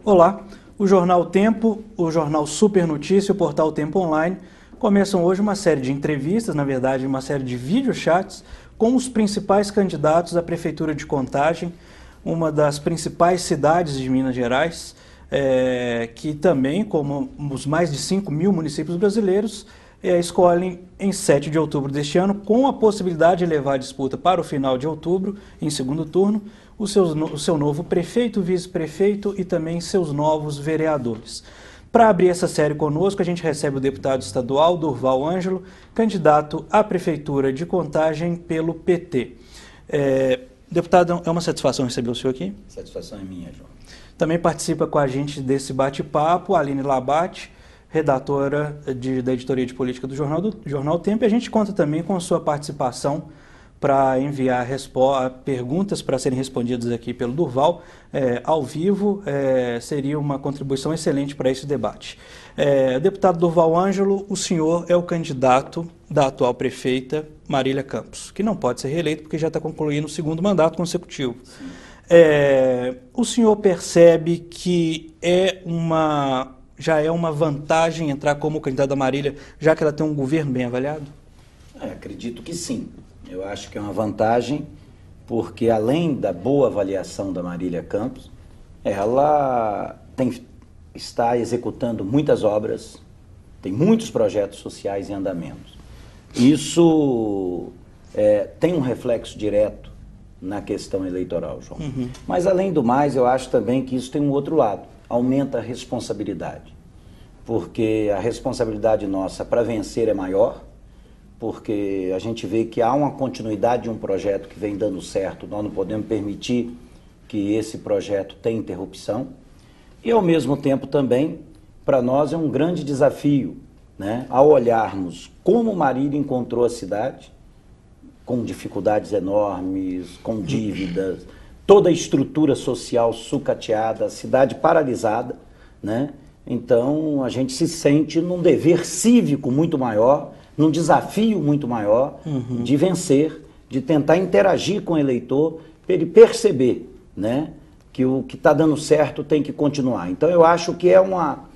Olá, o Jornal Tempo, o Jornal Super Notícia e o Portal Tempo Online começam hoje uma série de entrevistas, na verdade uma série de videochats com os principais candidatos à Prefeitura de Contagem, uma das principais cidades de Minas Gerais, que também, como os mais de 5.000 municípios brasileiros, escolhem em 7 de outubro deste ano, com a possibilidade de levar a disputa para o final de outubro, em segundo turno, o seu novo prefeito, vice-prefeito e também seus novos vereadores. Para abrir essa série conosco, a gente recebe o deputado estadual Durval Ângelo, candidato à Prefeitura de Contagem pelo PT. Deputado, é uma satisfação receber o senhor aqui. Satisfação é minha, João. Também participa com a gente desse bate-papo a Aline Labate, redatora da editoria de política do Jornal Tempo. E a gente conta também com a sua participação para enviar perguntas para serem respondidas aqui pelo Durval ao vivo. Seria uma contribuição excelente para esse debate. Deputado Durval Ângelo, o senhor é o candidato da atual prefeita Marília Campos, que não pode ser reeleito porque já está concluindo o segundo mandato consecutivo. O senhor percebe que já é uma vantagem entrar como candidato da Marília, já que ela tem um governo bem avaliado? Acredito que sim. Eu acho que é uma vantagem, porque além da boa avaliação da Marília Campos, ela está executando muitas obras, tem muitos projetos sociais em andamento. Isso tem um reflexo direto na questão eleitoral, João. Uhum. Mas, além do mais, eu acho também que isso tem um outro lado, aumenta a responsabilidade, porque a responsabilidade nossa para vencer é maior, porque a gente vê que há uma continuidade de um projeto que vem dando certo, nós não podemos permitir que esse projeto tenha interrupção, e ao mesmo tempo também, para nós é um grande desafio, né? Ao olharmos como Marília encontrou a cidade, com dificuldades enormes, com dívidas, toda a estrutura social sucateada, a cidade paralisada, né? Então a gente se sente num dever cívico muito maior, num desafio muito maior de vencer, de tentar interagir com o eleitor, para ele perceber, né, que o que está dando certo tem que continuar. Então eu acho que é uma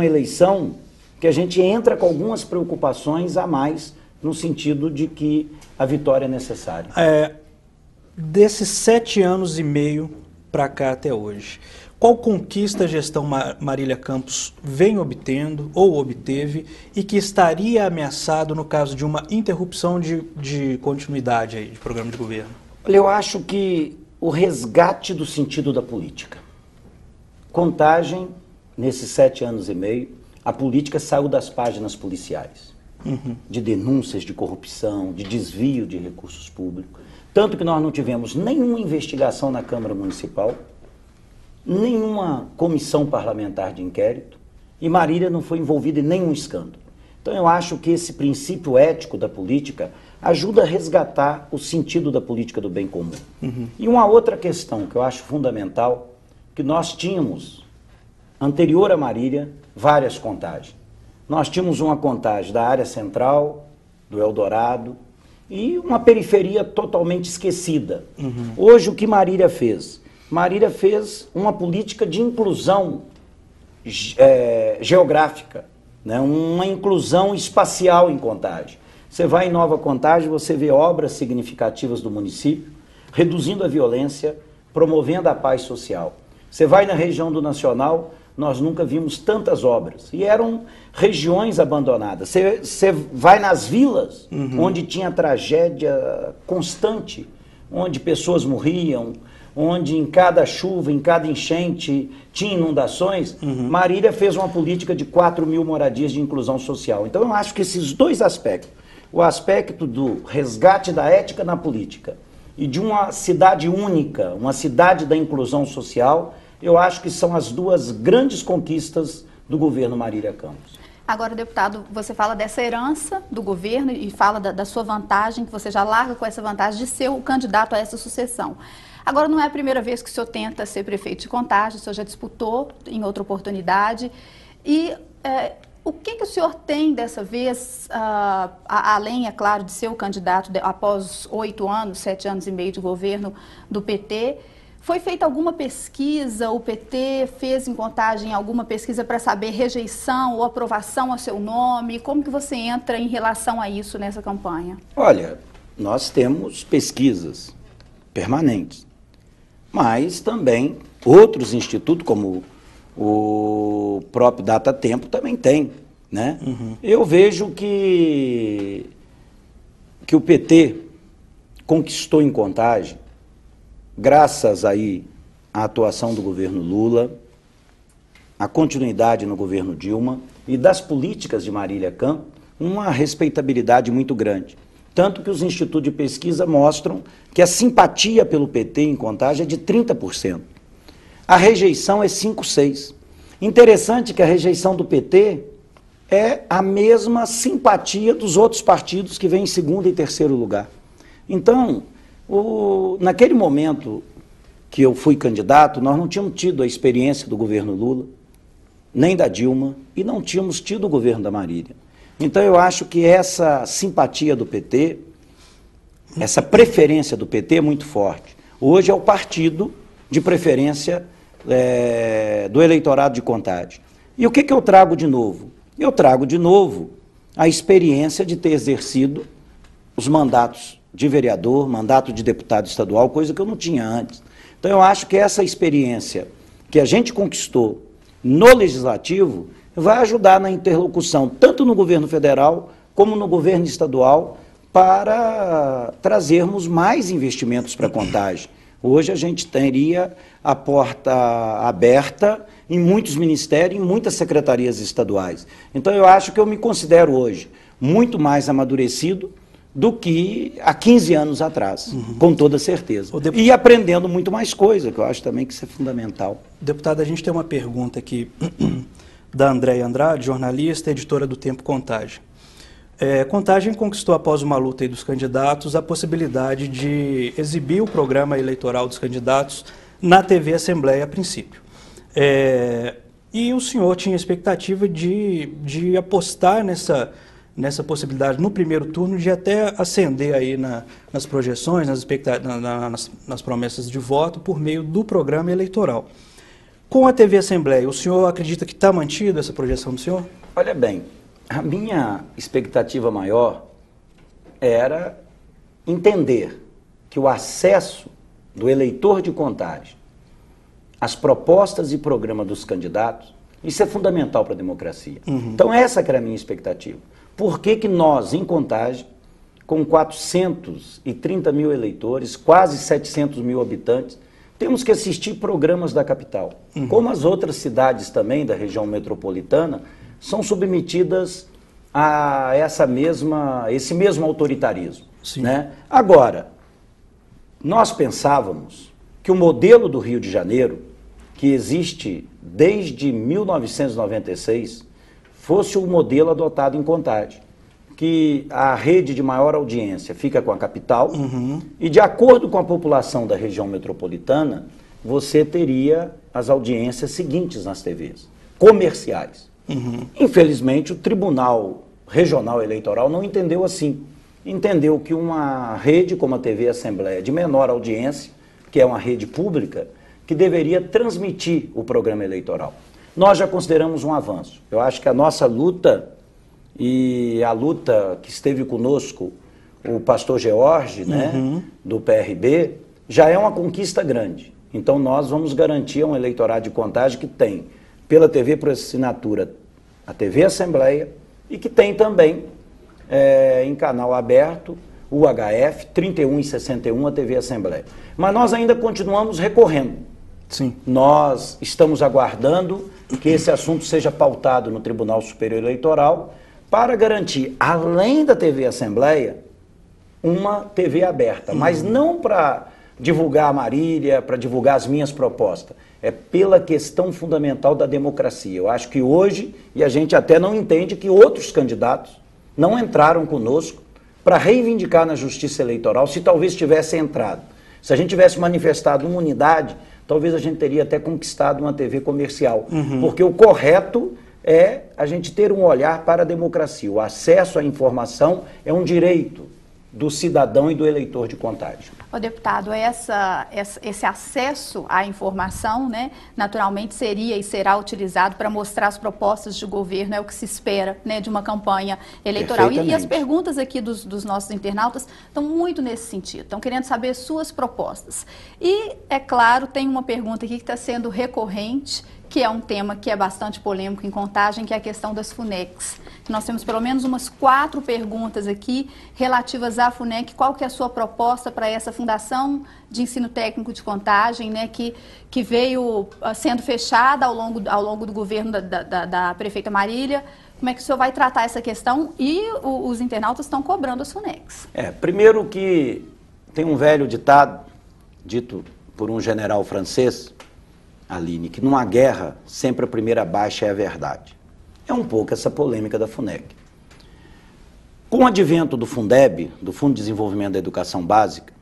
eleição que a gente entra com algumas preocupações a mais, no sentido de que a vitória é necessária. Desses 7 anos e meio para cá até hoje, qual conquista a gestão Marília Campos vem obtendo ou obteve e que estaria ameaçado no caso de uma interrupção de continuidade aí, de programa de governo? Olha, eu acho que o resgate do sentido da política. Contagem, nesses 7 anos e meio, a política saiu das páginas policiais, de denúncias de corrupção, de desvio de recursos públicos, tanto que nós não tivemos nenhuma investigação na Câmara Municipal, nenhuma comissão parlamentar de inquérito, e Marília não foi envolvida em nenhum escândalo. Então eu acho que esse princípio ético da política ajuda a resgatar o sentido da política do bem comum. E uma outra questão que eu acho fundamental, que nós tínhamos, anterior a Marília, várias contagens. Nós tínhamos uma contagem da área central, do Eldorado, e uma periferia totalmente esquecida. Hoje o que Marília fez? Marília fez uma política de inclusão geográfica, né? Uma inclusão espacial em Contagem. Você vai em Nova Contagem, você vê obras significativas do município, reduzindo a violência, promovendo a paz social. Você vai na região do Nacional, nós nunca vimos tantas obras, e eram regiões abandonadas. Você vai nas vilas, onde tinha tragédia constante, onde pessoas morriam, onde em cada chuva, em cada enchente, tinha inundações. Marília fez uma política de 4.000 moradias de inclusão social. Então eu acho que esses dois aspectos, o aspecto do resgate da ética na política e de uma cidade única, uma cidade da inclusão social, eu acho que são as duas grandes conquistas do governo Marília Campos. Agora, deputado, você fala dessa herança do governo e fala da sua vantagem, que você já larga com essa vantagem de ser o candidato a essa sucessão. Agora, não é a primeira vez que o senhor tenta ser prefeito de Contagem, o senhor já disputou em outra oportunidade. E o que o senhor tem dessa vez, além, é claro, de ser o candidato após 8 anos, 7 anos e meio de governo do PT, Foi feita alguma pesquisa, o PT fez em Contagem alguma pesquisa para saber rejeição ou aprovação ao seu nome? Como que você entra em relação a isso nessa campanha? Olha, nós temos pesquisas permanentes, mas também outros institutos, como o próprio Datatempo, também tem, né? Eu vejo que o PT conquistou em Contagem, graças aí à atuação do governo Lula, a continuidade no governo Dilma e das políticas de Marília Campos, uma respeitabilidade muito grande. Tanto que os institutos de pesquisa mostram que a simpatia pelo PT em Contagem é de 30%. A rejeição é 5-6%. Interessante que a rejeição do PT é a mesma simpatia dos outros partidos que vêm em segundo e terceiro lugar. Então, naquele momento que eu fui candidato, nós não tínhamos tido a experiência do governo Lula, nem da Dilma, e não tínhamos tido o governo da Marília. Então eu acho que essa simpatia do PT, essa preferência do PT é muito forte. Hoje é o partido de preferência do eleitorado de Contagem. E o que eu trago de novo? Eu trago de novo a experiência de ter exercido os mandatos de vereador, mandato de deputado estadual, coisa que eu não tinha antes. Então eu acho que essa experiência que a gente conquistou no Legislativo vai ajudar na interlocução, tanto no governo federal como no governo estadual, para trazermos mais investimentos para Contagem. Hoje a gente teria a porta aberta em muitos ministérios, em muitas secretarias estaduais. Então eu acho que eu me considero hoje muito mais amadurecido do que há 15 anos atrás, com toda certeza. E aprendendo muito mais coisa, que eu acho também que isso é fundamental. Deputado, a gente tem uma pergunta aqui da Andréia Andrade, jornalista, editora do Tempo Contagem. Contagem conquistou, após uma luta aí dos candidatos, a possibilidade de exibir o programa eleitoral dos candidatos na TV Assembleia, a princípio. E o senhor tinha expectativa de apostar nessa possibilidade no primeiro turno de até ascender aí nas projeções, nas promessas de voto por meio do programa eleitoral. Com a TV Assembleia, o senhor acredita que está mantida essa projeção do senhor? Olha bem, a minha expectativa maior era entender que o acesso do eleitor de Contagem às propostas e programas dos candidatos, isso é fundamental para a democracia. Então essa que era a minha expectativa. Por que nós, em Contagem, com 430 mil eleitores, quase 700 mil habitantes, temos que assistir programas da capital? Como as outras cidades também da região metropolitana são submetidas a esse mesmo autoritarismo. Né? Agora, nós pensávamos que o modelo do Rio de Janeiro, que existe desde 1996, fosse o modelo adotado em Contagem, que a rede de maior audiência fica com a capital e, de acordo com a população da região metropolitana, você teria as audiências seguintes nas TVs, comerciais. Infelizmente, o Tribunal Regional Eleitoral não entendeu assim. Entendeu que uma rede como a TV Assembleia, de menor audiência, que é uma rede pública, que deveria transmitir o programa eleitoral. Nós já consideramos um avanço. Eu acho que a nossa luta e a luta que esteve conosco, o pastor George, né, do PRB, já é uma conquista grande. Então nós vamos garantir a um eleitorado de Contagem que tem, pela TV por assinatura, a TV Assembleia, e que tem também, em canal aberto, o UHF, 31 e 61, a TV Assembleia. Mas nós ainda continuamos recorrendo. Sim. Nós estamos aguardando que esse assunto seja pautado no Tribunal Superior Eleitoral para garantir, além da TV Assembleia, uma TV aberta, mas não para divulgar a Marília, para divulgar as minhas propostas. É pela questão fundamental da democracia. Eu acho que hoje, e a gente até não entende que outros candidatos não entraram conosco para reivindicar na Justiça Eleitoral, se talvez tivesse entrado. Se a gente tivesse manifestado uma unidade, talvez a gente teria até conquistado uma TV comercial. Porque o correto é a gente ter um olhar para a democracia. O acesso à informação é um direito. do cidadão e do eleitor de Contagem. Ô, deputado, esse acesso à informação, né, naturalmente seria e será utilizado para mostrar as propostas de governo, é o que se espera, né, de uma campanha eleitoral. E as perguntas aqui dos nossos internautas estão muito nesse sentido, estão querendo saber suas propostas. E, é claro, tem uma pergunta aqui que está sendo recorrente, que é um tema que é bastante polêmico em Contagem, que é a questão das FUNECs. Nós temos pelo menos umas 4 perguntas aqui relativas à FUNEC. Qual que é a sua proposta para essa Fundação de Ensino Técnico de Contagem, né, que veio sendo fechada ao longo do governo da prefeita Marília? Como é que o senhor vai tratar essa questão? E os internautas estão cobrando as FUNECs. Primeiro que tem um velho ditado, dito por um general francês, Aline, que numa guerra sempre a primeira baixa é a verdade. É um pouco essa polêmica da FUNEC. Com o advento do Fundeb, do Fundo de Desenvolvimento da Educação Básica,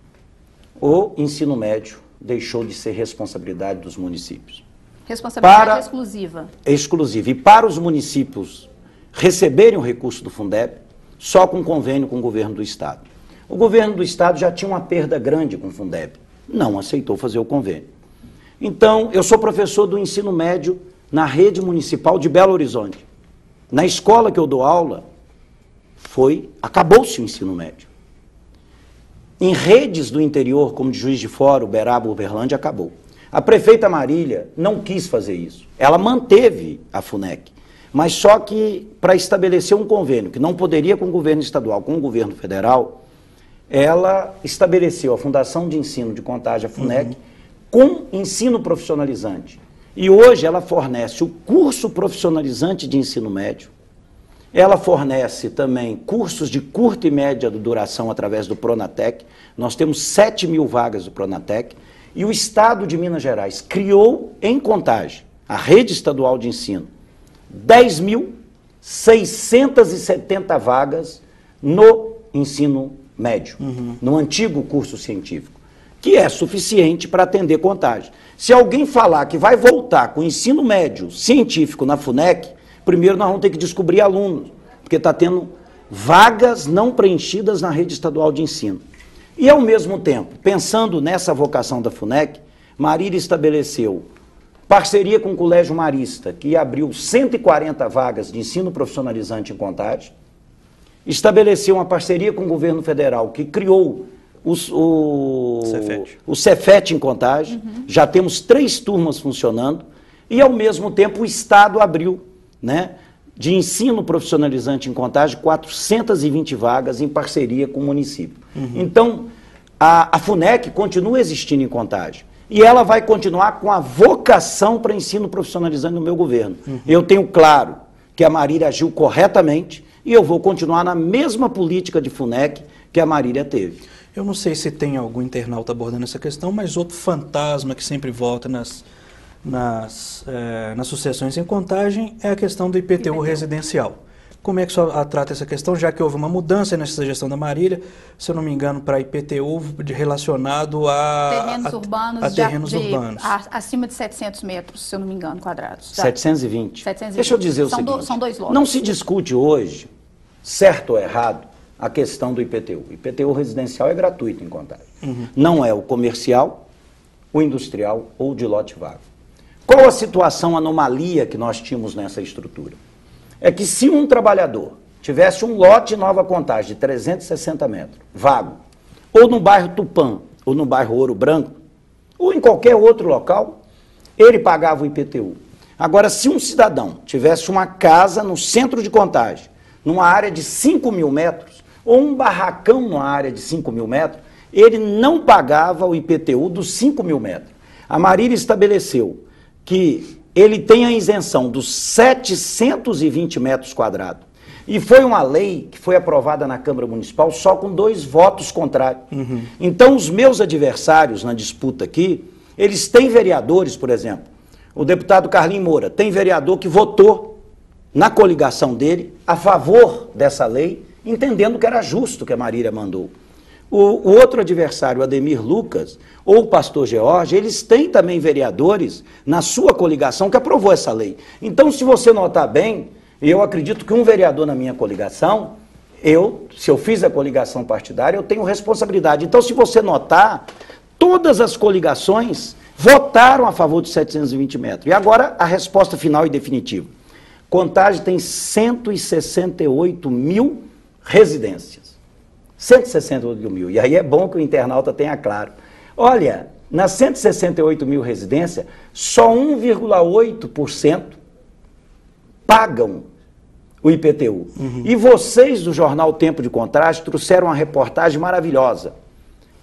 o ensino médio deixou de ser responsabilidade dos municípios. Responsabilidade exclusiva. Exclusiva. E para os municípios receberem o recurso do Fundeb, só com convênio com o governo do Estado. O governo do Estado já tinha uma perda grande com o Fundeb, não aceitou fazer o convênio. Então, eu sou professor do ensino médio na rede municipal de Belo Horizonte. Na escola que eu dou aula, acabou-se o ensino médio. Em redes do interior, como de Juiz de Fora, Uberaba, Uberlândia, acabou. A prefeita Marília não quis fazer isso. Ela manteve a FUNEC, mas só que para estabelecer um convênio, que não poderia com o governo estadual, com o governo federal, ela estabeleceu a Fundação de Ensino de Contagem, a FUNEC, com ensino profissionalizante. E hoje ela fornece o curso profissionalizante de ensino médio, ela fornece também cursos de curta e média duração através do Pronatec. Nós temos 7.000 vagas do Pronatec. E o Estado de Minas Gerais criou em Contagem, a rede estadual de ensino, 10.670 vagas no ensino médio, no antigo curso científico, que é suficiente para atender Contagem. Se alguém falar que vai voltar com o ensino médio científico na FUNEC, primeiro nós vamos ter que descobrir alunos, porque está tendo vagas não preenchidas na rede estadual de ensino. E, ao mesmo tempo, pensando nessa vocação da FUNEC, Marília estabeleceu parceria com o Colégio Marista, que abriu 140 vagas de ensino profissionalizante em Contagem, estabeleceu uma parceria com o governo federal, que criou o Cefet em Contagem, já temos 3 turmas funcionando, e ao mesmo tempo o Estado abriu, né, de ensino profissionalizante em Contagem, 420 vagas em parceria com o município. Então, a FUNEC continua existindo em Contagem, e ela vai continuar com a vocação para ensino profissionalizante no meu governo. Eu tenho claro que a Marília agiu corretamente, e eu vou continuar na mesma política de FUNEC que a Marília teve. Eu não sei se tem algum internauta abordando essa questão, mas outro fantasma que sempre volta nas sucessões em Contagem é a questão do IPTU residencial. Como é que o senhor trata essa questão, já que houve uma mudança nessa gestão da Marília, se eu não me engano, para IPTU relacionado a terrenos urbanos. Acima de 700 metros, se eu não me engano, quadrados. 720. 720. Deixa eu dizer o seguinte, são 2 lotes. Não se discute hoje, certo ou errado, a questão do IPTU. O IPTU residencial é gratuito em Contagem. Não é o comercial, o industrial ou de lote vago. Qual a situação, a anomalia que nós tínhamos nessa estrutura? É que se um trabalhador tivesse um lote em Nova Contagem de 360 metros, vago, ou no bairro Tupã, ou no bairro Ouro Branco, ou em qualquer outro local, ele pagava o IPTU. Agora, se um cidadão tivesse uma casa no centro de Contagem, numa área de 5.000 metros, ou um barracão numa área de 5.000 metros, ele não pagava o IPTU dos 5.000 metros. A Marília estabeleceu que ele tem a isenção dos 720 metros quadrados. E foi uma lei que foi aprovada na Câmara Municipal só com 2 votos contrários. Então, os meus adversários na disputa aqui, eles têm vereadores, por exemplo, o deputado Carlinhos Moura, tem vereador que votou na coligação dele a favor dessa lei, entendendo que era justo que a Marília mandou. O outro adversário, o Ademir Lucas, ou o pastor George, eles têm também vereadores na sua coligação que aprovou essa lei. Então, se você notar bem, eu acredito que um vereador na minha coligação, se eu fiz a coligação partidária, eu tenho responsabilidade. Então, se você notar, todas as coligações votaram a favor dos 720 metros. E agora a resposta final e definitiva. Contagem tem 168 mil residências. 168 mil. E aí é bom que o internauta tenha claro. Olha, nas 168 mil residências, só 1,8% pagam o IPTU. E vocês do jornal Tempo de Contraste trouxeram uma reportagem maravilhosa.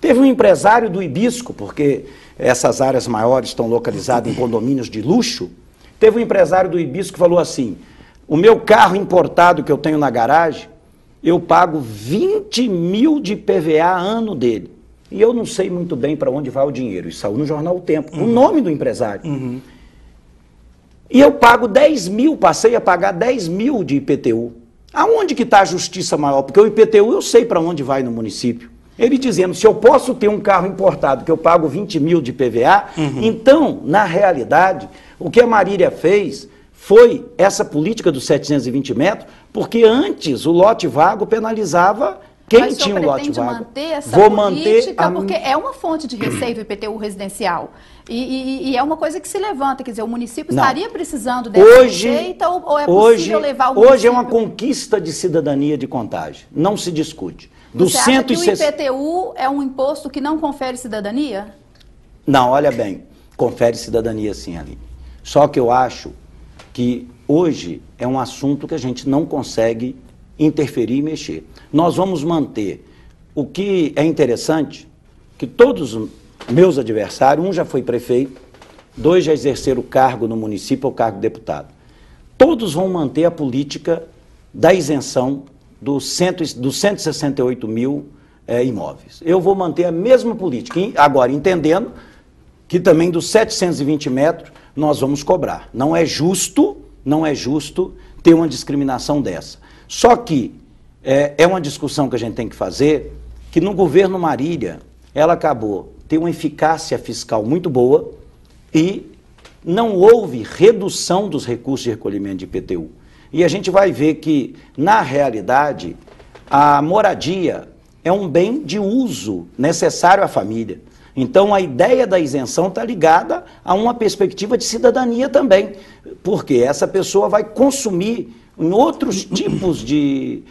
Teve um empresário do Hibisco, porque essas áreas maiores estão localizadas em condomínios de luxo. Teve um empresário do Hibisco que falou assim: o meu carro importado que eu tenho na garagem, eu pago 20 mil de PVA ano dele. E eu não sei muito bem para onde vai o dinheiro. Isso saiu no jornal O Tempo, o nome do empresário. E eu pago 10 mil, passei a pagar 10 mil de IPTU. Aonde que está a justiça maior? Porque o IPTU eu sei para onde vai no município. Ele dizendo, se eu posso ter um carro importado que eu pago 20 mil de PVA, então, na realidade, o que a Marília fez foi essa política dos 720 metros, porque antes o lote vago penalizava quem tinha um lote vago. Manter essa política, porque é uma fonte de receita o IPTU residencial. E é uma coisa que se levanta, quer dizer, o município estaria precisando dessa receita ou é possível levar o município? Hoje é uma conquista de cidadania de Contagem, não se discute. Você acha que o IPTU é um imposto que não confere cidadania? Não, olha bem, confere cidadania sim, Aline. Só que eu acho que hoje é um assunto que a gente não consegue interferir e mexer. Nós vamos manter. O que é interessante, que todos os meus adversários, um já foi prefeito, dois já exerceram o cargo no município, o cargo de deputado. Todos vão manter a política da isenção dos 168 mil imóveis. Eu vou manter a mesma política, agora entendendo que também dos 720 metros nós vamos cobrar. Não é justo ter uma discriminação dessa. Só que é uma discussão que a gente tem que fazer, que no governo Marília, ela acabou ter uma eficácia fiscal muito boa e não houve redução dos recursos de recolhimento de IPTU. E a gente vai ver que, na realidade, a moradia é um bem de uso necessário à família. Então, a ideia da isenção está ligada a uma perspectiva de cidadania também, porque essa pessoa vai consumir em outros tipos de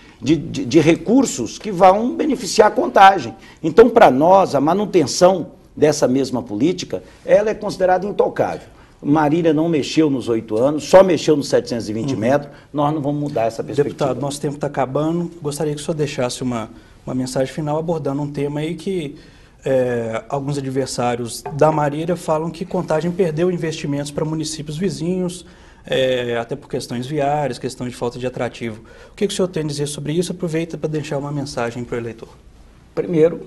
recursos que vão beneficiar a Contagem. Então, para nós, a manutenção dessa mesma política, ela é considerada intocável. Marília não mexeu nos 8 anos, só mexeu nos 720 metros, nós não vamos mudar essa perspectiva. Deputado, nosso tempo está acabando, gostaria que o senhor deixasse uma mensagem final abordando um tema aí que alguns adversários da Marília falam que Contagem perdeu investimentos para municípios vizinhos, até por questões viárias, questões de falta de atrativo. O que o senhor tem a dizer sobre isso? Aproveita para deixar uma mensagem para o eleitor. Primeiro,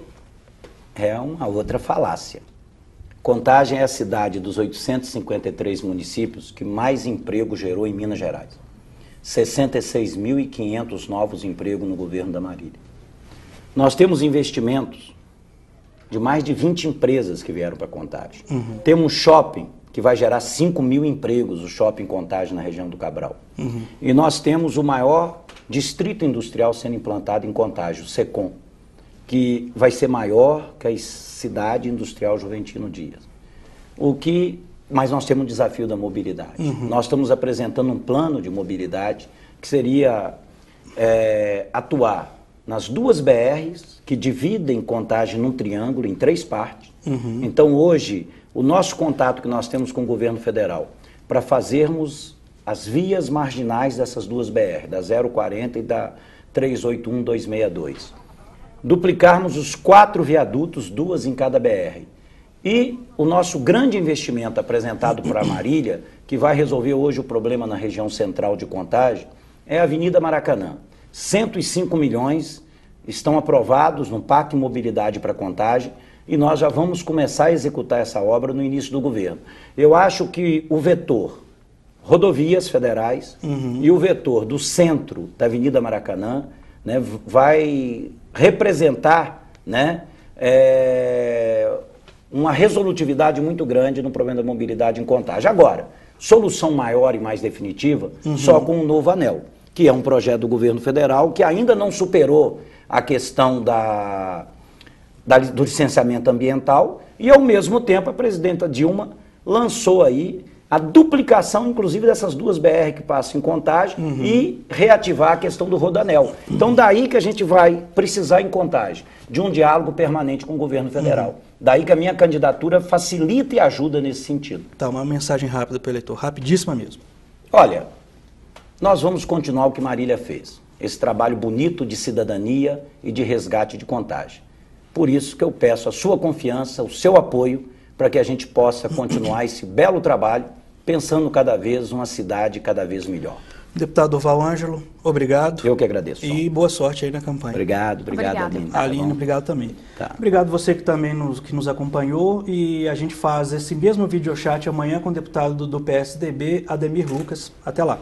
é uma outra falácia. Contagem é a cidade dos 853 municípios que mais emprego gerou em Minas Gerais. 66.500 novos empregos no governo da Marília. Nós temos investimentos de mais de 20 empresas que vieram para Contagem. Temos um shopping que vai gerar 5 mil empregos, o Shopping Contagem na região do Cabral. E nós temos o maior distrito industrial sendo implantado em Contagem, o SECOM, que vai ser maior que a cidade industrial Juventino Dias. Mas nós temos um desafio da mobilidade. Nós estamos apresentando um plano de mobilidade que seria atuar nas 2 BRs que dividem Contagem num triângulo, em 3 partes. Então, hoje, o nosso contato que nós temos com o governo federal para fazermos as vias marginais dessas 2 BR, da 040 e da 381-262. Duplicarmos os 4 viadutos, 2 em cada BR. E o nosso grande investimento apresentado para a Marília, que vai resolver hoje o problema na região central de Contagem, é a Avenida Maracanã. 105 milhões estão aprovados no Pacto de Mobilidade para Contagem e nós já vamos começar a executar essa obra no início do governo. Eu acho que o vetor rodovias federais e o vetor do centro da Avenida Maracanã, né, vai representar, né, uma resolutividade muito grande no problema da mobilidade em Contagem. Agora, solução maior e mais definitiva, só com um novo anel. que é um projeto do governo federal que ainda não superou a questão do licenciamento ambiental e, ao mesmo tempo, a presidenta Dilma lançou aí a duplicação, inclusive, dessas duas BR que passam em Contagem e reativar a questão do Rodoanel. Então, daí que a gente vai precisar, em Contagem, de um diálogo permanente com o governo federal. Daí que a minha candidatura facilita e ajuda nesse sentido. Tá, uma mensagem rápida para o eleitor, rapidíssima mesmo. Olha, nós vamos continuar o que Marília fez, esse trabalho bonito de cidadania e de resgate de Contagem. Por isso que eu peço a sua confiança, o seu apoio, para que a gente possa continuar esse belo trabalho, pensando cada vez uma cidade cada vez melhor. Deputado Durval Ângelo, obrigado. Eu que agradeço. E boa sorte aí na campanha. Obrigado, Aline. Aline, obrigado também. Tá. Obrigado você que também nos acompanhou, e a gente faz esse mesmo videochat amanhã com o deputado do PSDB, Ademir Lucas. Até lá.